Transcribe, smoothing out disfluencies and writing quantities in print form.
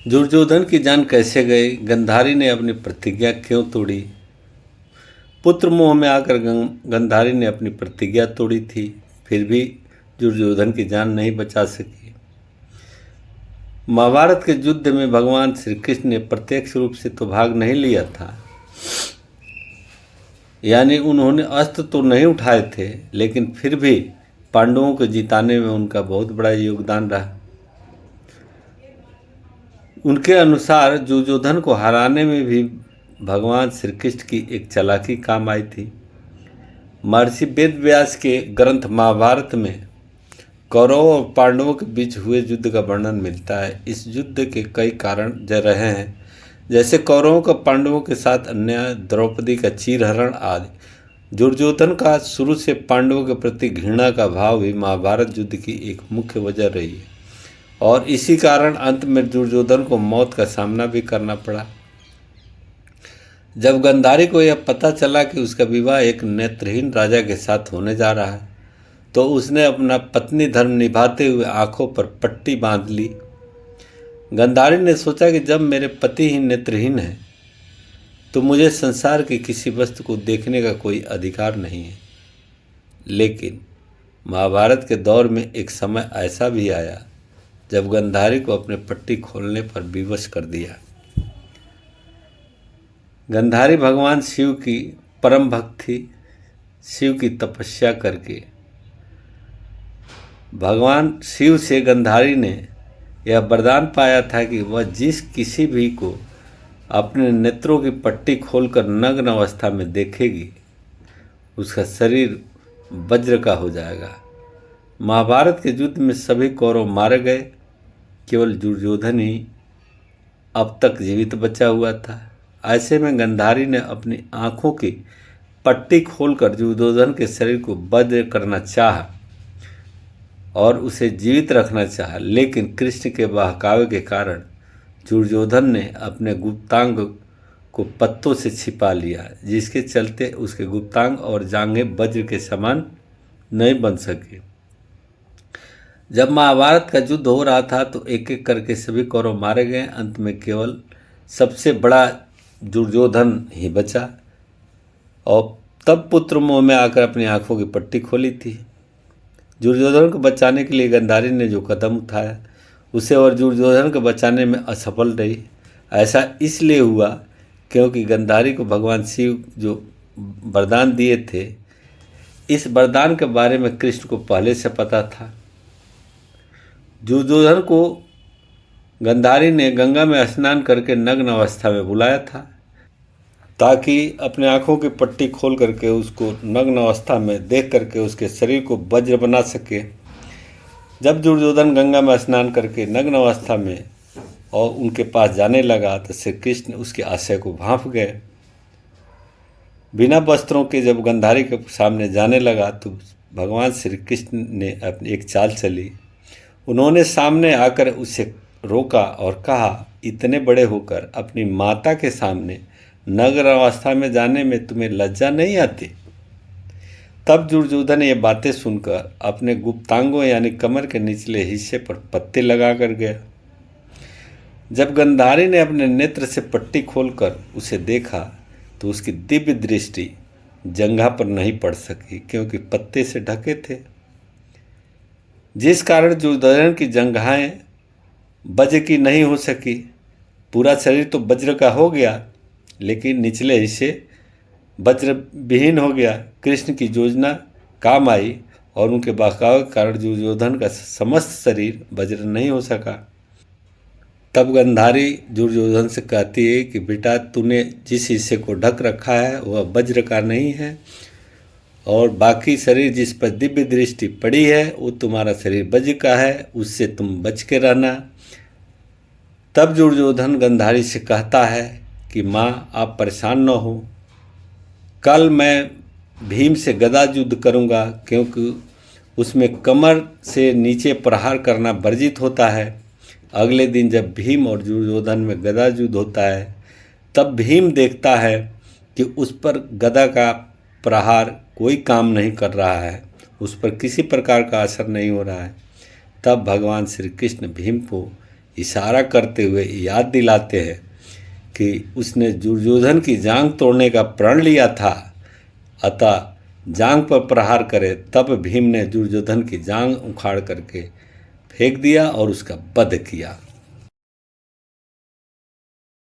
दुर्योधन की जान कैसे गई? गंधारी ने अपनी प्रतिज्ञा क्यों तोड़ी? पुत्र मोह में आकर गंधारी ने अपनी प्रतिज्ञा तोड़ी थी, फिर भी दुर्योधन की जान नहीं बचा सकी। महाभारत के युद्ध में भगवान श्री कृष्ण ने प्रत्यक्ष रूप से तो भाग नहीं लिया था, यानी उन्होंने अस्त्र तो नहीं उठाए थे, लेकिन फिर भी पांडवों को जिताने में उनका बहुत बड़ा योगदान रहा। उनके अनुसार दुर्योधन को हराने में भी भगवान श्री कृष्ण की एक चालाकी काम आई थी। महर्षि वेद व्यास के ग्रंथ महाभारत में कौरवों और पांडवों के बीच हुए युद्ध का वर्णन मिलता है। इस युद्ध के कई कारण रहे हैं, जैसे कौरवों का पांडवों के साथ अन्याय, द्रौपदी का चीरहरण आदि। दुर्योधन का शुरू से पांडवों के प्रति घृणा का भाव भी महाभारत युद्ध की एक मुख्य वजह रही है, और इसी कारण अंत में दुर्योधन को मौत का सामना भी करना पड़ा। जब गंधारी को यह पता चला कि उसका विवाह एक नेत्रहीन राजा के साथ होने जा रहा है, तो उसने अपना पत्नी धर्म निभाते हुए आंखों पर पट्टी बांध ली। गंधारी ने सोचा कि जब मेरे पति ही नेत्रहीन है, तो मुझे संसार की किसी वस्तु को देखने का कोई अधिकार नहीं है। लेकिन महाभारत के दौर में एक समय ऐसा भी आया जब गंधारी को अपने पट्टी खोलने पर विवश कर दिया। गंधारी भगवान शिव की परम भक्त थी। शिव की तपस्या करके भगवान शिव से गंधारी ने यह वरदान पाया था कि वह जिस किसी भी को अपने नेत्रों की पट्टी खोलकर नग्न अवस्था में देखेगी, उसका शरीर वज्र का हो जाएगा। महाभारत के युद्ध में सभी कौरव मारे गए, केवल दुर्योधन ही अब तक जीवित बचा हुआ था। ऐसे में गंधारी ने अपनी आंखों की पट्टी खोलकर दुर्योधन के शरीर को वज्र करना चाहा और उसे जीवित रखना चाहा, लेकिन कृष्ण के बहकावे के कारण दुर्योधन ने अपने गुप्तांग को पत्तों से छिपा लिया, जिसके चलते उसके गुप्तांग और जांघें वज्र के समान नहीं बन सके। जब महाभारत का युद्ध हो रहा था तो एक एक करके सभी कौरव मारे गए। अंत में केवल सबसे बड़ा दुर्योधन ही बचा, और तब पुत्र मोह में आकर अपनी आंखों की पट्टी खोली थी। दुर्योधन को बचाने के लिए गंधारी ने जो कदम उठाया, उसे और दुर्योधन को बचाने में असफल रही। ऐसा इसलिए हुआ क्योंकि गंधारी को भगवान शिव जो वरदान दिए थे, इस वरदान के बारे में कृष्ण को पहले से पता था। दुर्योधन को गंधारी ने गंगा में स्नान करके नग्न अवस्था में बुलाया था, ताकि अपने आंखों की पट्टी खोल करके उसको नग्न अवस्था में देख करके उसके शरीर को वज्र बना सके। जब दुर्योधन गंगा में स्नान करके नग्न अवस्था में और उनके पास जाने लगा, तो श्री कृष्ण उसके आशय को भांप गए। बिना वस्त्रों के जब गंधारी के सामने जाने लगा, तो भगवान श्री कृष्ण ने अपनी एक चाल चली। उन्होंने सामने आकर उसे रोका और कहा, इतने बड़े होकर अपनी माता के सामने नग्न अवस्था में जाने में तुम्हें लज्जा नहीं आती? तब दुर्योधन ये बातें सुनकर अपने गुप्तांगों यानी कमर के निचले हिस्से पर पत्ते लगा कर गया। जब गंधारी ने अपने नेत्र से पट्टी खोलकर उसे देखा, तो उसकी दिव्य दृष्टि जंघा पर नहीं पड़ सकी, क्योंकि पत्ते से ढके थे, जिस कारण दुर्योधन की जंघाएं वज्र की नहीं हो सकी। पूरा शरीर तो वज्र का हो गया, लेकिन निचले हिस्से वज्र विहीन हो गया। कृष्ण की योजना काम आई और उनके बहकावे के कारण दुर्योधन का समस्त शरीर वज्र नहीं हो सका। तब गंधारी दुर्योधन से कहती है कि बेटा, तूने जिस हिस्से को ढक रखा है वह वज्र का नहीं है, और बाकी शरीर जिस पर दिव्य दृष्टि पड़ी है वो तुम्हारा शरीर वज्र का है, उससे तुम बच के रहना। तब दुर्योधन गंधारी से कहता है कि माँ, आप परेशान न हो, कल मैं भीम से गदा युद्ध करूँगा, क्योंकि उसमें कमर से नीचे प्रहार करना वर्जित होता है। अगले दिन जब भीम और दुर्योधन में गदा युद्ध होता है, तब भीम देखता है कि उस पर गदा का प्रहार कोई काम नहीं कर रहा है, उस पर किसी प्रकार का असर नहीं हो रहा है। तब भगवान श्री कृष्ण भीम को इशारा करते हुए याद दिलाते हैं कि उसने दुर्योधन की जांघ तोड़ने का प्रण लिया था, अतः जांघ पर प्रहार करे। तब भीम ने दुर्योधन की जांघ उखाड़ करके फेंक दिया और उसका वध किया।